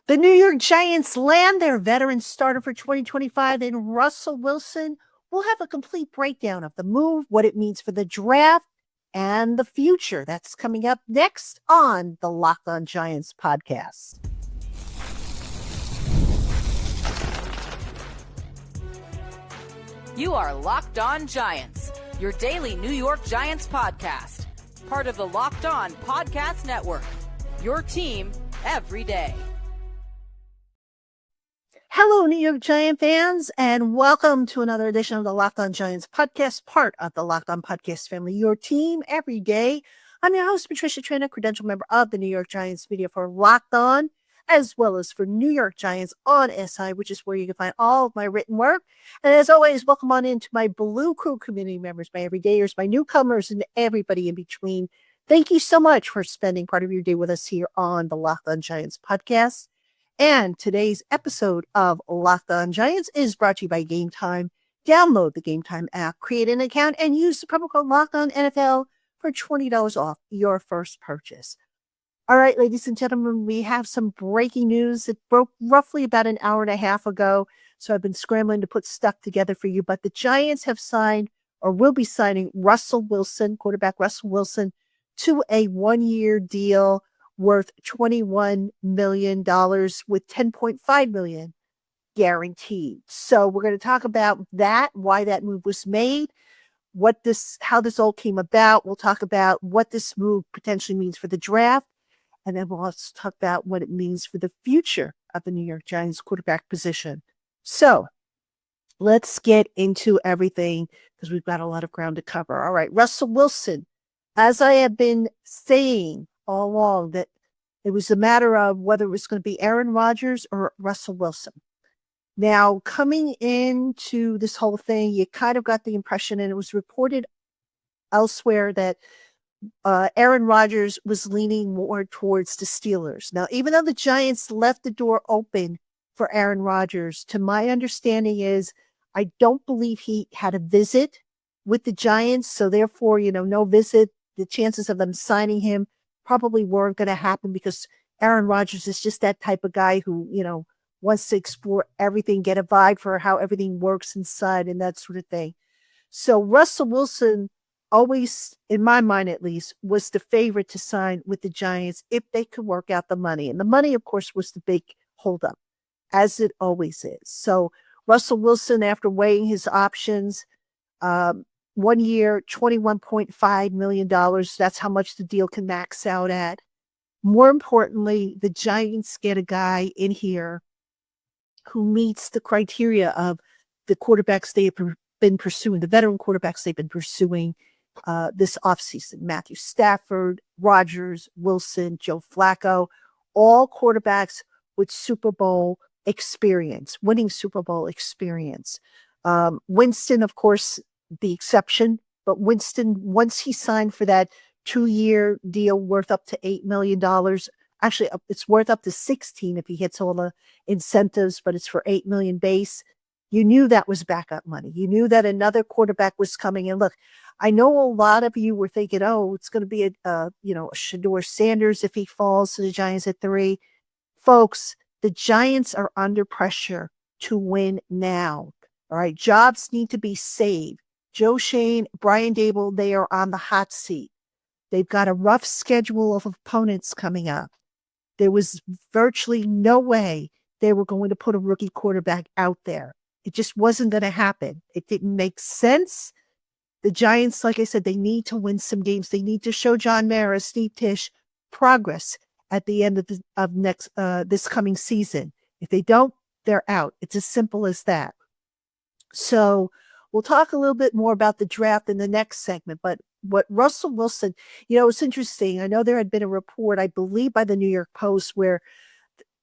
The New York Giants land their veteran starter for 2025 in Russell Wilson. We'll have a complete breakdown of the move, what it means for the draft, and the future. That's coming up next on the Locked On Giants podcast. You are Locked On Giants, your daily New York Giants podcast. Part of the Locked On Podcast Network, your team every day. Hello, New York Giant fans, and welcome to another edition of the Locked On Giants podcast, part of the Locked On Podcast family, your team every day. I'm your host, Patricia Traina, credential member of the New York Giants media for Locked On, as well as for New York Giants on SI, which is where you can find all of my written work. And as always, welcome on into my Blue Crew community members, my everydayers, my newcomers, and everybody in between. Thank you so much for spending part of your day with us here on the Locked On Giants podcast. And today's episode of Locked On Giants is brought to you by Game Time. Download the Game Time app, create an account, and use the promo code Locked On NFL for $20 off your first purchase. All right, ladies and gentlemen, we have some breaking news. It broke roughly about an hour and a half ago, so I've been scrambling to put stuff together for you. But the Giants have signed or will be signing Russell Wilson, quarterback Russell Wilson, to a one-year deal worth $21 million with $10.5 million guaranteed. So we're going to talk about that, why that move was made, how this all came about. We'll talk about what this move potentially means for the draft. And then we'll also talk about what it means for the future of the New York Giants quarterback position. So let's get into everything because we've got a lot of ground to cover. All right, Russell Wilson, as I have been saying all along, that it was a matter of whether it was going to be Aaron Rodgers or Russell Wilson. Now, coming into this whole thing, you kind of got the impression, and it was reported elsewhere, that Aaron Rodgers was leaning more towards the Steelers. Now, even though the Giants left the door open for Aaron Rodgers, to my understanding is I don't believe he had a visit with the Giants. So therefore, no visit. The chances of them signing him probably weren't going to happen because Aaron Rodgers is just that type of guy who, wants to explore everything, get a vibe for how everything works inside and that sort of thing. So Russell Wilson always, in my mind at least, was the favorite to sign with the Giants if they could work out the money. And the money, of course, was the big holdup, as it always is. So Russell Wilson, after weighing his options, 1 year, $21.5 million. That's how much the deal can max out at. More importantly, the Giants get a guy in here who meets the criteria of the quarterbacks they have been pursuing, the veteran quarterbacks they've been pursuing this offseason. Matthew Stafford, Rodgers, Wilson, Joe Flacco, all quarterbacks with Super Bowl experience, winning Super Bowl experience. Winston, of course, the exception, but Winston, once he signed for that 2-year deal worth up to $8 million, actually it's worth up to 16 if he hits all the incentives, but it's for $8 million base. You knew that was backup money. You knew that another quarterback was coming. And look, I know a lot of you were thinking, oh, it's going to be a Shedeur Sanders if he falls to the Giants at 3. Folks, the Giants are under pressure to win now. All right, jobs need to be saved. Joe Shane, Brian Dable, they are on the hot seat. They've got a rough schedule of opponents coming up. There was virtually no way they were going to put a rookie quarterback out there. It just wasn't going to happen. It didn't make sense. The Giants, like I said, they need to win some games. They need to show John Mara, Steve Tisch progress at the end of this coming season. If they don't, they're out. It's as simple as that. So we'll talk a little bit more about the draft in the next segment, but what Russell Wilson, it's interesting. I know there had been a report, I believe by the New York Post, where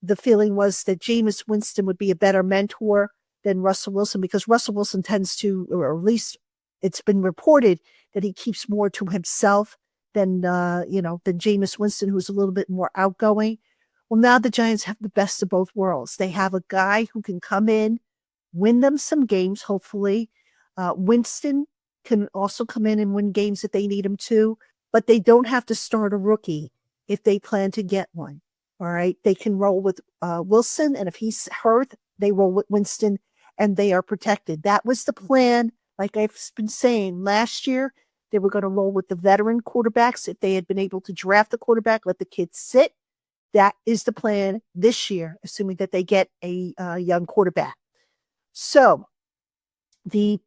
the feeling was that Jameis Winston would be a better mentor than Russell Wilson because Russell Wilson tends to, or at least it's been reported that he keeps more to himself than Jameis Winston, who's a little bit more outgoing. Well, now the Giants have the best of both worlds. They have a guy who can come in, win them some games, hopefully. Winston can also come in and win games if they need him to, but they don't have to start a rookie if they plan to get one. All right. They can roll with Wilson. And if he's hurt, they roll with Winston and they are protected. That was the plan. Like I've been saying last year, they were going to roll with the veteran quarterbacks. If they had been able to draft the quarterback, let the kids sit. That is the plan this year, assuming that they get a young quarterback. So the,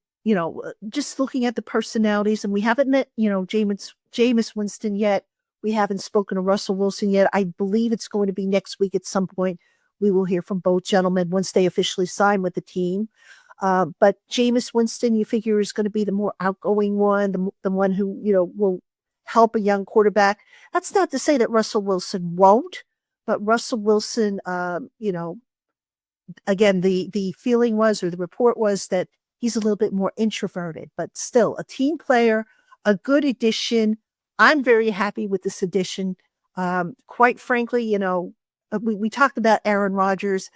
just looking at the personalities, and we haven't met, Jameis Winston yet. We haven't spoken to Russell Wilson yet. I believe it's going to be next week at some point. We will hear from both gentlemen once they officially sign with the team. But Jameis Winston, you figure, is going to be the more outgoing one, the one who, will help a young quarterback. That's not to say that Russell Wilson won't, but Russell Wilson, again, the feeling was, or the report was, that he's a little bit more introverted, but still a team player, a good addition. I'm very happy with this addition. Quite frankly, we talked about Aaron Rodgers.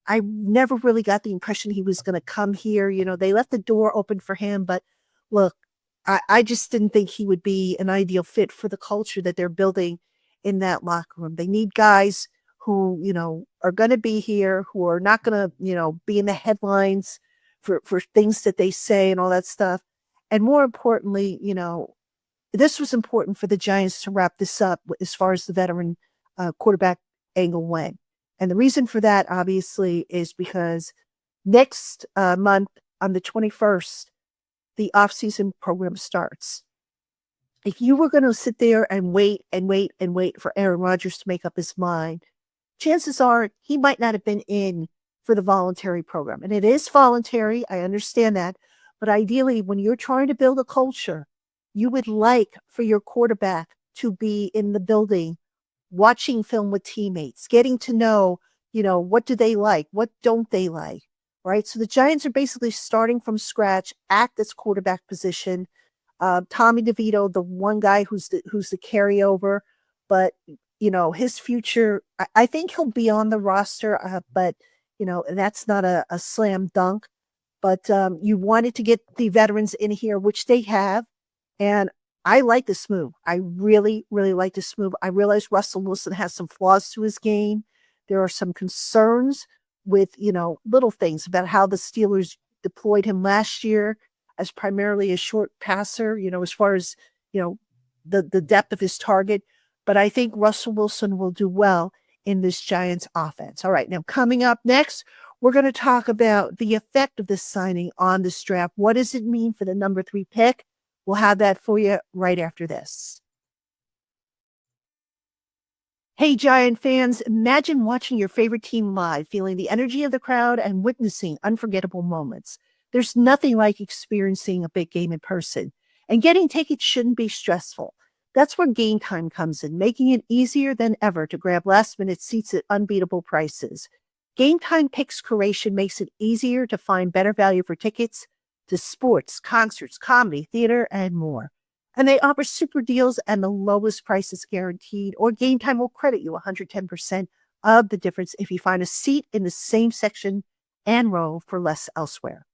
I never really got the impression he was going to come here. They left the door open for him, but look, I just didn't think he would be an ideal fit for the culture that they're building in that locker room. They need guys who, are going to be here, who are not going to, be in the headlines for things that they say and all that stuff. And more importantly, this was important for the Giants to wrap this up as far as the veteran quarterback angle went. And the reason for that, obviously, is because next month on the 21st, the offseason program starts. If you were going to sit there and wait and wait and wait for Aaron Rodgers to make up his mind, chances are he might not have been in for the voluntary program. And it is voluntary. I understand that. But ideally, when you're trying to build a culture, you would like for your quarterback to be in the building, watching film with teammates, getting to know, what do they like? What don't they like? Right. So the Giants are basically starting from scratch at this quarterback position. Tommy DeVito, the one guy who's the carryover, but his future, I think he'll be on the roster, but that's not a slam dunk. But you wanted to get the veterans in here, which they have, and I like this move. I really, really like this move. I realize Russell Wilson has some flaws to his game. There are some concerns with, little things about how the Steelers deployed him last year as primarily a short passer, as far as, the depth of his target. But I think Russell Wilson will do well in this Giants offense. All right. Now, coming up next, we're going to talk about the effect of this signing on this draft. What does it mean for the number 3 pick? We'll have that for you right after this. Hey, Giant fans, imagine watching your favorite team live, feeling the energy of the crowd and witnessing unforgettable moments. There's nothing like experiencing a big game in person, and getting tickets shouldn't be stressful. That's where Game Time comes in, making it easier than ever to grab last-minute seats at unbeatable prices. Game Time Picks curation makes it easier to find better value for tickets to sports, concerts, comedy, theater, and more. And they offer super deals and the lowest prices guaranteed, or Game Time will credit you 110% of the difference if you find a seat in the same section and row for less elsewhere.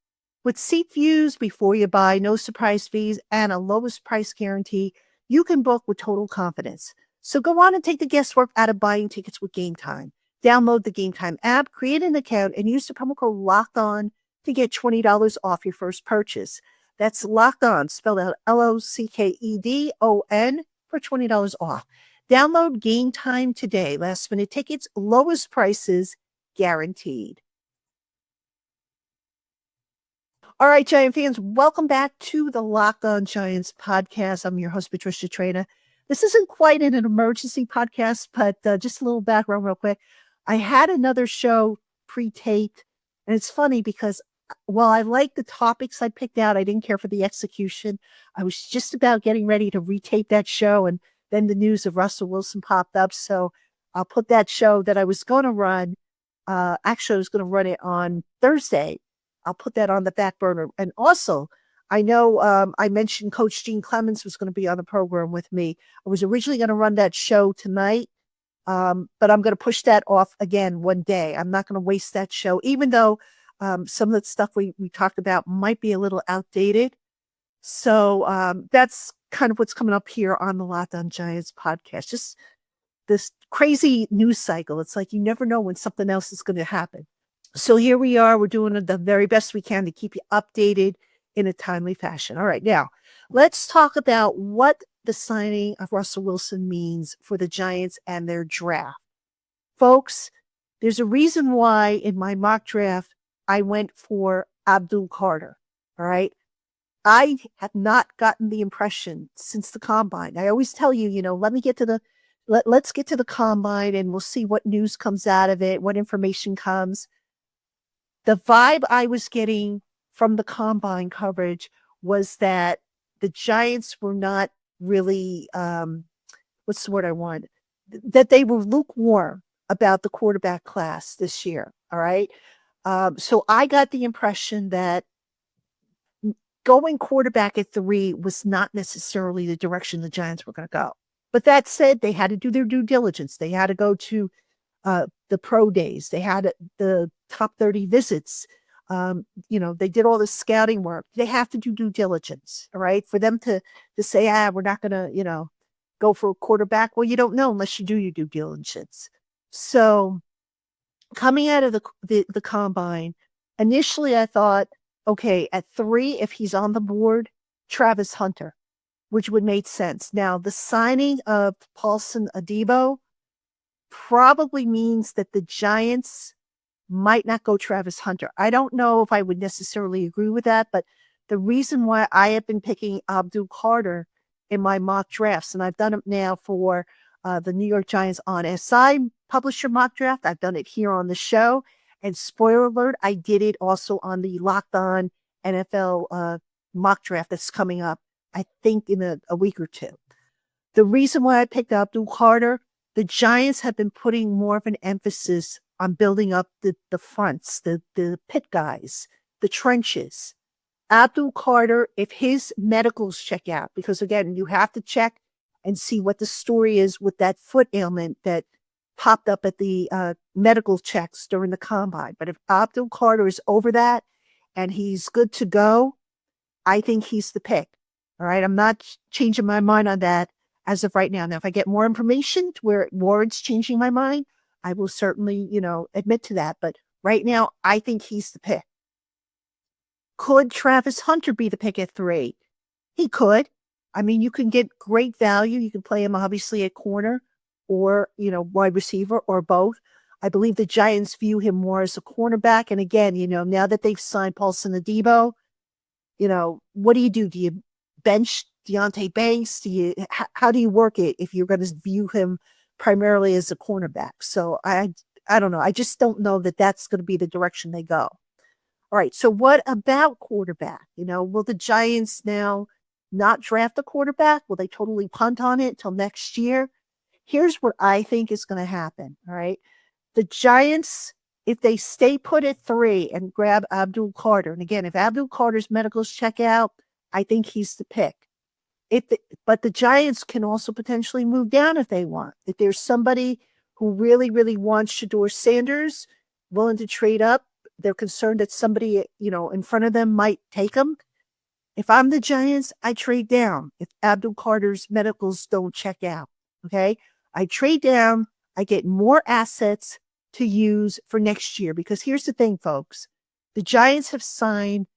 With seat views before you buy, no surprise fees, and a lowest price guarantee, you can book with total confidence. So go on and take the guesswork out of buying tickets with Game Time. Download the Game Time app, create an account, and use the promo code LOCKEDON to get $20 off your first purchase. That's Locked On, spelled out LOCKEDON, for $20 off. Download Game Time today. Last minute tickets, lowest prices guaranteed. All right, Giant fans, welcome back to the Locked On Giants podcast. I'm your host, Patricia Traina. This isn't quite an emergency podcast, but just a little background real quick. I had another show pre-taped, and it's funny because while I like the topics I picked out, I didn't care for the execution. I was just about getting ready to retape that show, and then the news of Russell Wilson popped up. So I'll put that show that I was going to run. Actually, I was going to run it on Thursday. I'll put that on the back burner. And also, I know I mentioned Coach Gene Clemens was going to be on the program with me. I was originally going to run that show tonight, but I'm going to push that off again one day. I'm not going to waste that show, even though some of the stuff we talked about might be a little outdated. So that's kind of what's coming up here on the Locked On Giants podcast. Just this crazy news cycle. It's like you never know when something else is going to happen. So here we are. We're doing the very best we can to keep you updated in a timely fashion. All right. Now, let's talk about what the signing of Russell Wilson means for the Giants and their draft. Folks, there's a reason why in my mock draft, I went for Abdul Carter. All right. I have not gotten the impression since the combine. I always tell you, let me get to let's get to the combine and we'll see what news comes out of it, what information comes. The vibe I was getting from the combine coverage was that the Giants were not really, what's the word I want? That they were lukewarm about the quarterback class this year. All right. So I got the impression that going quarterback at 3 was not necessarily the direction the Giants were going to go. But that said, they had to do their due diligence. They had to go to the pro days. They had the top 30 visits. They did all the scouting work. They have to do due diligence, all right? For them to say, we're not going to, go for a quarterback. Well, you don't know unless you do your due diligence. So coming out of the combine, initially I thought, okay, at 3, if he's on the board, Travis Hunter, which would make sense. Now, the signing of Paulson Adebo probably means that the Giants might not go Travis Hunter. I don't know if I would necessarily agree with that, but the reason why I have been picking Abdul Carter in my mock drafts, and I've done it now for the New York Giants on SI Publisher mock draft. I've done it here on the show. And spoiler alert, I did it also on the Locked On NFL mock draft that's coming up, I think, in a week or two. The reason why I picked Abdul Carter, the Giants have been putting more of an emphasis on building up the fronts, the pit guys, the trenches. Abdul Carter, if his medicals check out, because again, you have to check and see what the story is with that foot ailment that popped up at the medical checks during the combine. But if Abdul Carter is over that and he's good to go, I think he's the pick. All right. I'm not changing my mind on that as of right now. Now, if I get more information to where it warrants changing my mind, I will certainly, admit to that. But right now, I think he's the pick. Could Travis Hunter be the pick at 3? He could. I mean, you can get great value. You can play him obviously at corner or, wide receiver or both. I believe the Giants view him more as a cornerback. And again, now that they've signed Paulson Adebo, what do you do? Do you bench Deontay Banks? How do you work it if you're going to view him primarily as a cornerback? So I don't know. I just don't know that that's going to be the direction they go. All right. So what about quarterback? Will the Giants now not draft a quarterback? Will they totally punt on it till next year? Here's what I think is going to happen. All right. The Giants, if they stay put at 3 and grab Abdul Carter, and again, if Abdul Carter's medicals check out, I think he's the pick. But the Giants can also potentially move down if they want. If there's somebody who really, really wants Shedeur Sanders, willing to trade up, they're concerned that somebody, in front of them might take him. If I'm the Giants, I trade down if Abdul Carter's medicals don't check out. Okay. I trade down. I get more assets to use for next year because here's the thing, folks. The Giants have signed,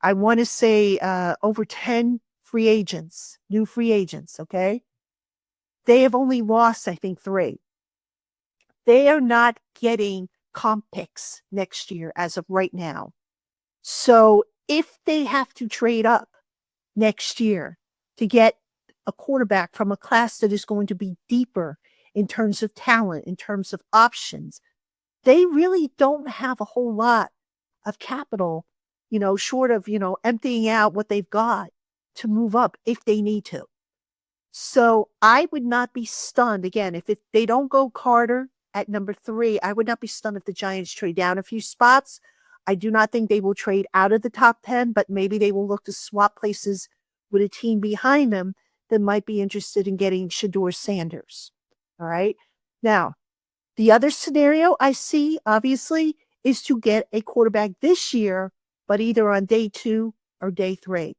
I want to say, over 10 free agents, new free agents. Okay. They have only lost, I think, 3. They are not getting comp picks next year as of right now. So if they have to trade up next year to get a quarterback from a class that is going to be deeper in terms of talent, in terms of options, they really don't have a whole lot of capital, short of, emptying out what they've got to move up if they need to. So I would not be stunned. Again, if they don't go Carter at number 3, I would not be stunned if the Giants trade down a few spots. I do not think they will trade out of the top 10, but maybe they will look to swap places with a team behind them that might be interested in getting Shedeur Sanders. All right. Now, the other scenario I see, obviously, is to get a quarterback this year, but either on day 2 or day 3.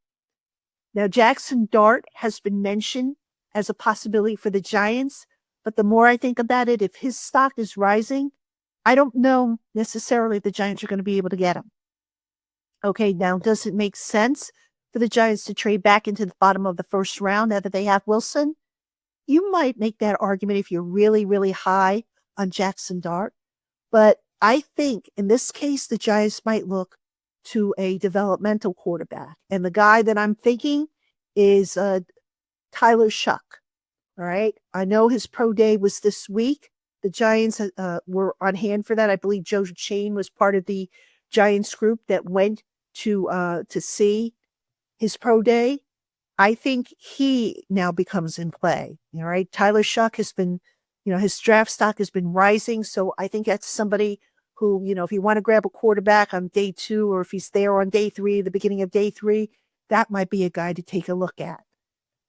Now, Jackson Dart has been mentioned as a possibility for the Giants, But the more I think about it, if his stock is rising, I don't know necessarily if the Giants are going to be able to get him. Okay, now does it make sense for the Giants to trade back into the bottom of the first round now that they have Wilson? You might make that argument if you're really, really high on Jackson Dart. But I think in this case, the Giants might look to a developmental quarterback. And the guy that I'm thinking is Tyler Shuck. All right. I know his pro day was this week. The Giants were on hand for that. I believe Joe Shane was part of the Giants group that went to see his pro day. I think he now becomes in play. All right. Tyler Shuck has been, his draft stock has been rising. So I think that's somebody who, if you want to grab a quarterback on day 2, or if he's there on day 3, the beginning of day 3, that might be a guy to take a look at.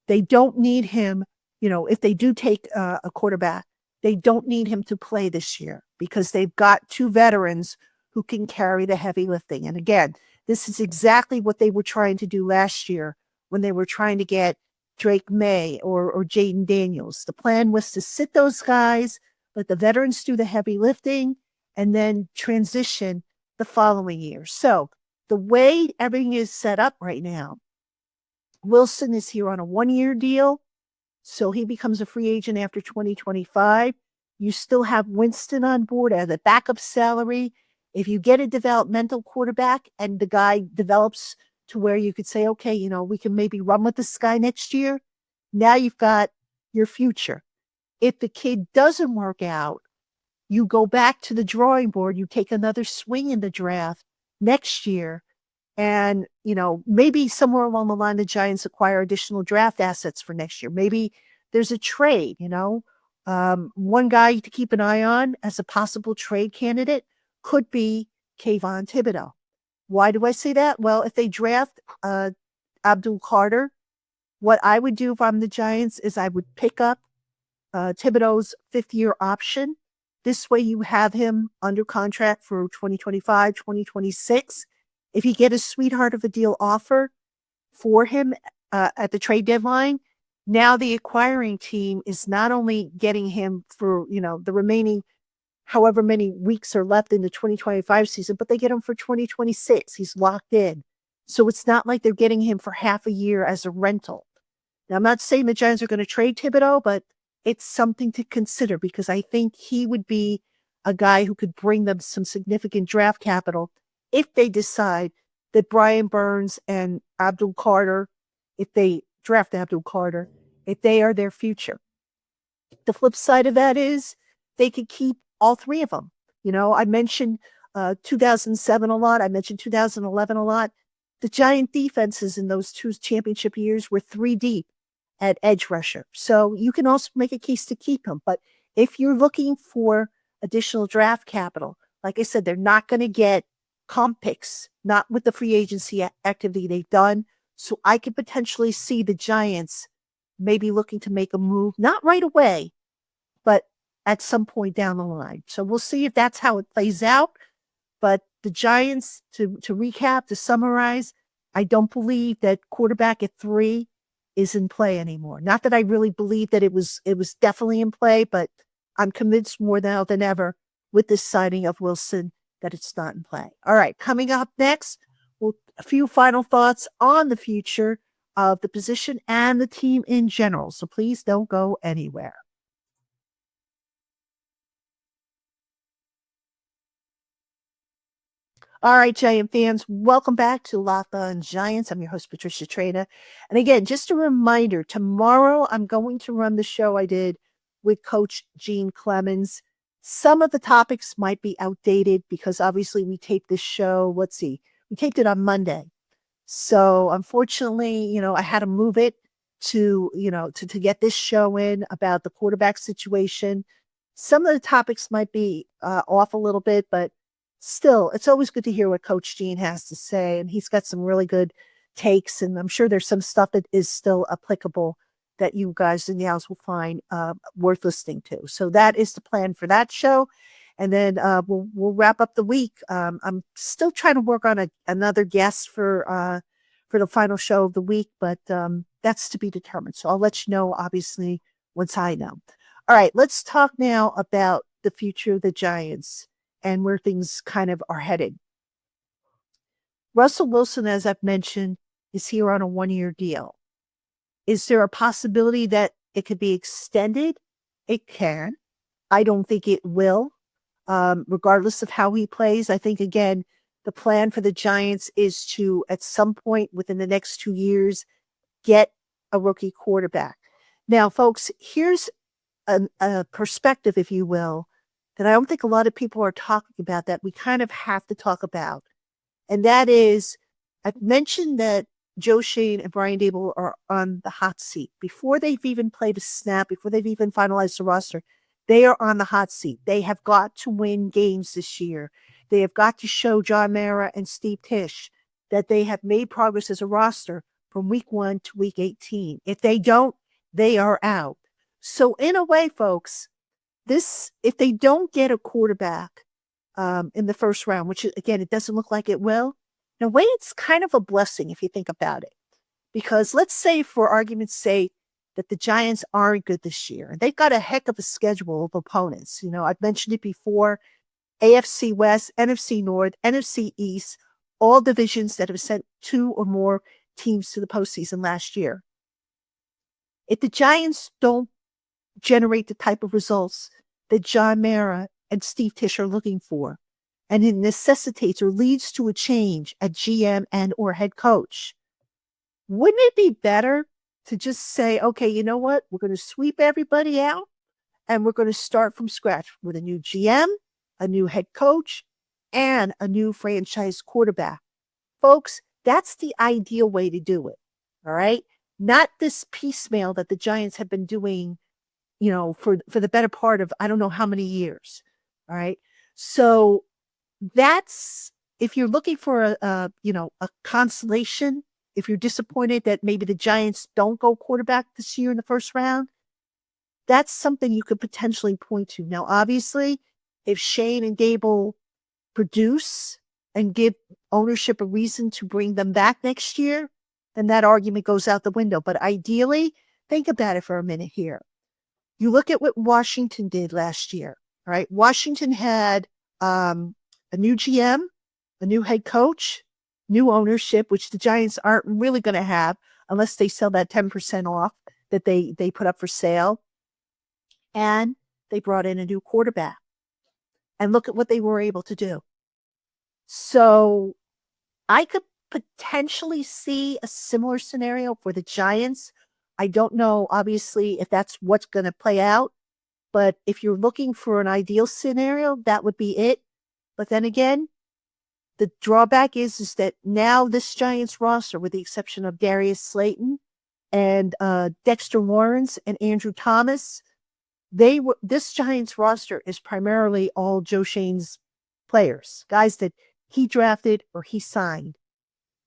They don't need him, if they do take a quarterback, they don't need him to play this year because they've got 2 veterans who can carry the heavy lifting. And again, this is exactly what they were trying to do last year when they were trying to get Drake May or Jaden Daniels. The plan was to sit those guys, let the veterans do the heavy lifting, and then transition the following year. So the way everything is set up right now, Wilson is here on a 1-year deal, so he becomes a free agent after 2025. You still have Winston on board as a backup salary. If you get a developmental quarterback and the guy develops to where you could say, okay, we can maybe run with this guy next year, now you've got your future. If the kid doesn't work out, you go back to the drawing board, you take another swing in the draft next year. And, maybe somewhere along the line, the Giants acquire additional draft assets for next year. Maybe there's a trade, one guy to keep an eye on as a possible trade candidate could be Kayvon Thibodeau. Why do I say that? Well, if they draft Abdul Carter, what I would do if I'm the Giants is I would pick up Thibodeau's 5th-year option. This way you have him under contract for 2025, 2026. If you get a sweetheart of a deal offer for him at the trade deadline, now the acquiring team is not only getting him for, the remaining however many weeks are left in the 2025 season, but they get him for 2026. He's locked in. So it's not like they're getting him for half a year as a rental. Now, I'm not saying the Giants are going to trade Thibodeau, but it's something to consider because I think he would be a guy who could bring them some significant draft capital if they decide that Brian Burns and Abdul Carter, if they draft Abdul Carter, if they are their future. The flip side of that is they could keep all 3 of them. I mentioned 2007 a lot. I mentioned 2011 a lot. The Giant defenses in those 2 championship years were 3 deep at edge rusher. So you can also make a case to keep him. But if you're looking for additional draft capital, like I said, they're not going to get comp picks, not with the free agency activity they've done. So I could potentially see the Giants maybe looking to make a move, not right away, but at some point down the line. So we'll see if that's how it plays out. But the Giants, to recap, to summarize, I don't believe that quarterback at 3 is in play anymore. Not that I really believe that it was definitely in play, but I'm convinced more now than ever with this signing of Wilson that it's not in play. All right, coming up next, a few final thoughts on the future of the position and the team in general. So please don't go anywhere. All right, Giant fans, welcome back to Locked On Giants. I'm your host, Patricia Traina. And again, just a reminder, tomorrow I'm going to run the show I did with Coach Gene Clemens. Some of the topics might be outdated because obviously we taped this show, we taped it on Monday. So unfortunately, I had to move it to get this show in about the quarterback situation. Some of the topics might be off a little bit, but still, it's always good to hear what Coach Gene has to say. And he's got some really good takes. And I'm sure there's some stuff that is still applicable that you guys and gals will find worth listening to. So that is the plan for that show. And then we'll wrap up the week. I'm still trying to work on another guest for the final show of the week, but that's to be determined. So I'll let you know, obviously, once I know. All right, let's talk now about the future of the Giants and where things kind of are headed. Russell Wilson, as I've mentioned, is here on a 1-year deal. Is there a possibility that it could be extended? It can. I don't think it will, regardless of how he plays. I think, again, the plan for the Giants is to, at some point within the next 2 years, get a rookie quarterback. Now, folks, here's a perspective, if you will, that I don't think a lot of people are talking about that we kind of have to talk about. And that is, I've mentioned that Joe Shane and Brian Dable are on the hot seat. Before they've even played a snap, before they've even finalized the roster, they are on the hot seat. They have got to win games this year. They have got to show John Mara and Steve Tisch that they have made progress as a roster from week 1 to week 18. If they don't, they are out. So in a way, folks, if they don't get a quarterback in the first round, which again, it doesn't look like it will, in a way, it's kind of a blessing if you think about it. Because let's say, for argument's sake, that the Giants aren't good this year. They've got a heck of a schedule of opponents. I've mentioned it before: AFC West, NFC North, NFC East, all divisions that have sent 2 or more teams to the postseason last year. If the Giants don't generate the type of results that John Mara and Steve Tisch are looking for, and it necessitates or leads to a change at GM and or head coach, wouldn't it be better to just say, okay, you know what? We're going to sweep everybody out and we're going to start from scratch with a new GM, a new head coach, and a new franchise quarterback. Folks, that's the ideal way to do it. All right. Not this piecemeal that the Giants have been doing, for the better part of, I don't know how many years. All right. So that's, if you're looking for a consolation, if you're disappointed that maybe the Giants don't go quarterback this year in the first round, that's something you could potentially point to. Now, obviously, if Shane and Dable produce and give ownership a reason to bring them back next year, then that argument goes out the window. But ideally, think about it for a minute here. You look at what Washington did last year, all right? Washington had a new GM, a new head coach, new ownership, which the Giants aren't really going to have unless they sell that 10% off that they put up for sale. And they brought in a new quarterback. And look at what they were able to do. So I could potentially see a similar scenario for the Giants. I don't know, obviously, if that's what's going to play out. But if you're looking for an ideal scenario, that would be it. But then again, the drawback is that now this Giants roster, with the exception of Darius Slayton and Dexter Lawrence and Andrew Thomas, this Giants roster is primarily all Joe Shane's players, guys that he drafted or he signed.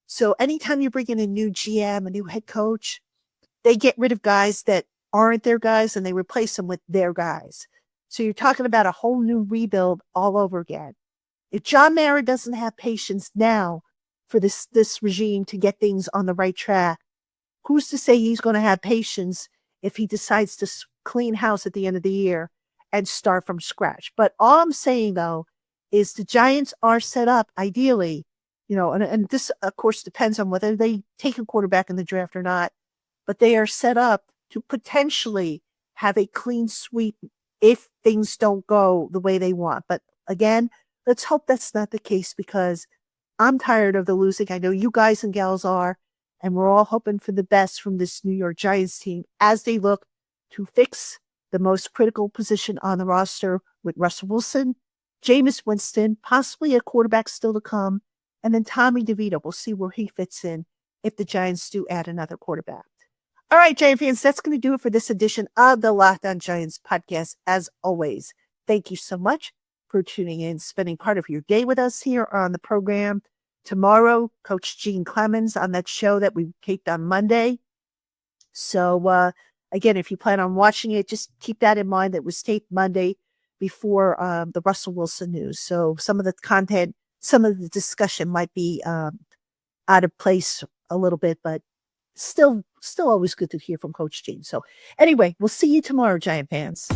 So anytime you bring in a new GM, a new head coach, they get rid of guys that aren't their guys and they replace them with their guys. So you're talking about a whole new rebuild all over again. If John Mara doesn't have patience now for this regime to get things on the right track, who's to say he's going to have patience if he decides to clean house at the end of the year and start from scratch? But all I'm saying, though, is the Giants are set up ideally, and this, of course, depends on whether they take a quarterback in the draft or not, but they are set up to potentially have a clean sweep if things don't go the way they want. But again, let's hope that's not the case, because I'm tired of the losing. I know you guys and gals are, and we're all hoping for the best from this New York Giants team as they look to fix the most critical position on the roster with Russell Wilson, Jameis Winston, possibly a quarterback still to come, and then Tommy DeVito. We'll see where he fits in if the Giants do add another quarterback. All right, Giant fans, that's going to do it for this edition of the Locked On Giants podcast. As always, thank you so much for tuning in, spending part of your day with us here on the program. Tomorrow, Coach Gene Clemens on that show that we taped on Monday. So, again, if you plan on watching it, just keep that in mind. That was taped Monday before the Russell Wilson news. So some of the content, some of the discussion might be out of place a little bit, but still always good to hear from Coach Gene. So anyway, we'll see you tomorrow, Giant fans.